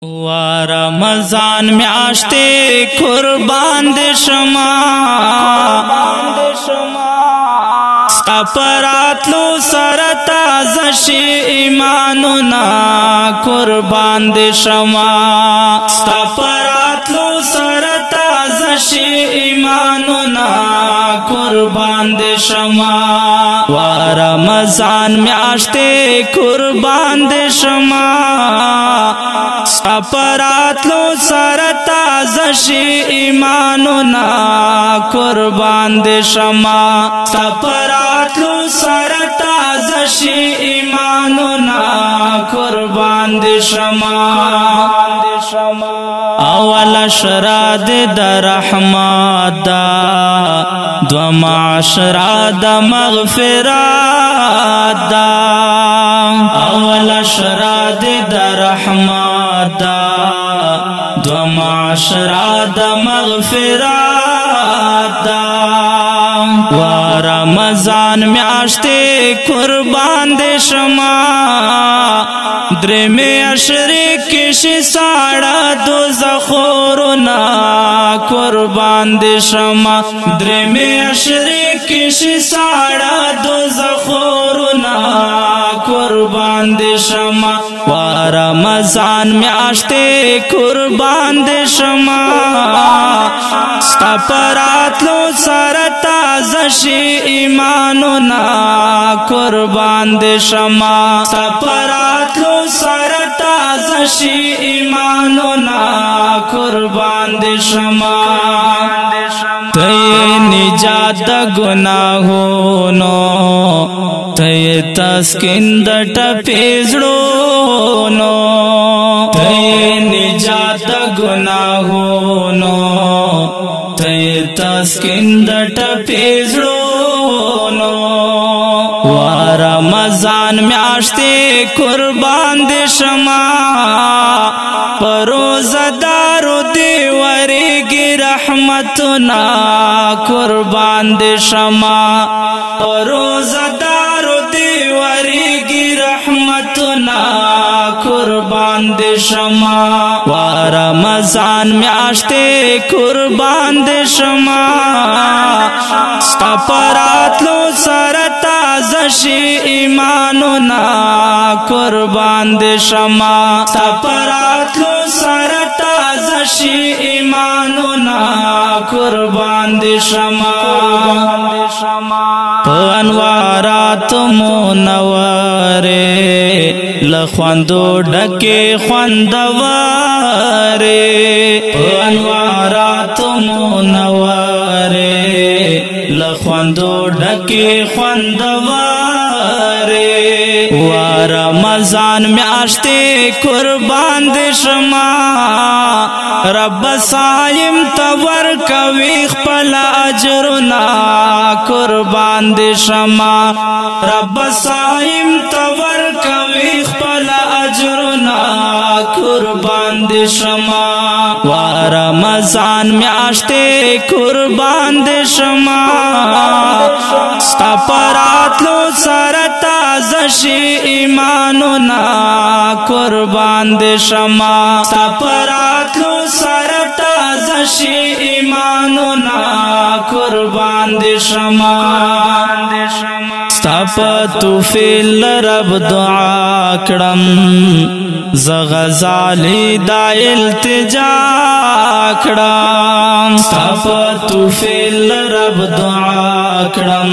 و رمضان میاشتې قربان دې شما سپراتلو سره تازه شي ایمانونه قربان دې شما سپراتلو سره تازه شي ایمانونه قربان دې شما و رمضان میاشتې قربان دې شما سپراتلو سره تازه شي ایمانونه قربان دې شما سپراتلو سره تازه شي ایمانونه قربان دې شما اول شرا د رحمت دا دوم عشرا د مغفرت دا اول شرا د رحمت دا دوم عشرا د مغفرت دا و رمضان میاشتې قربان دې شما درې عشرې کې شي ساړه دوزخورونه قربان دې شما درې عشرې کې شي ساړه دوزخورونه قربان دې شما و رمضان میاشتې قربان دې شما سپراتلو سره تازه شي ایمانونه قربان دې شما سپراتلو سره تازه شي ایمانونه قربان دې شما ته نجات د ګناهونو ته تسکین د ټپې زړونو ته نجات د ګناهونو ته تسکین د ټپې زړونو و رمضان میاشتې قربان دې شما پروزدارو دې ورېږي رحمتونه قربان دې شما پروزدارو دې ورېږي رحمتونه قربان دې شما و رمضان میاشتې قربان دې شما سپراتلو سره تازه شي ایمانونه قربان دې شما سپراتلو سره تازه شي ایمانونه قربان دې شما په انوارات منورې لخواندو ډکې خوندورې په انوارات منورې لخواندو ډکې خوندورې و رمضان میاشتې قربان دې شما رب سایم ته ورکوي خپل اجرونه قربان دې شما رب سایم ته ورکوي خپل اجرونه قربان دې شما و رمضان میاشتې قربان دې شما سپراتلو سره تازه شي ایمانونه قربان دې شما سپراتلو سره تازه شي ایمانونه قربان دې شما ستا په توفیل رب دعا کړم زه غزالي دا التجا کړم ستا په توفیل رب دعا کړم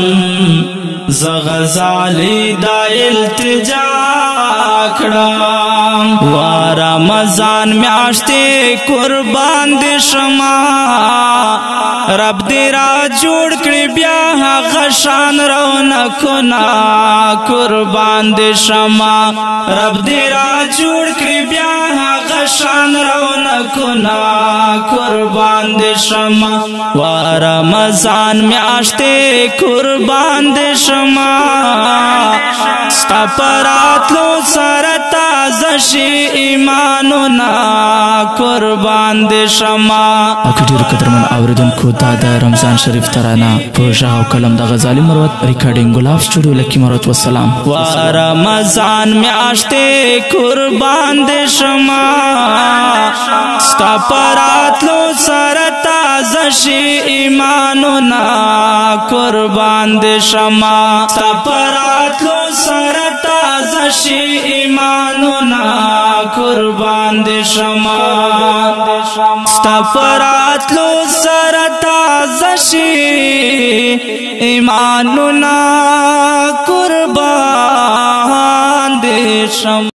زه غزالي دا التجا کړم و رمضان میاشتې قربان دې شما رب دې را جوړ کړي بیا هغه شان رونقونه قربان دې شما رب دې را جوړ کړي بیا هغه شان رونقونه قربان دې شما و رمضان میاشتې قربان دې شما سپراتلو سره تازه شي ایمانونه قربان دې شما ډېر قدرمن اوریدونکو دا د رمضان شریف ترانه په ژغ او قلم د غزالي مروت ریکارډینګ ګلاب سټوډیو لکی مروت والسلام و رمضان میاشتې قربان دې شما ستا پراتلو سره تازه شي ایمانونه قربان دې شمه ستا پراتلو سره تازه شي ایمانونه قربان دې شمه ستا پراتلو سره تازه شي ایمانونه قربان دې شمه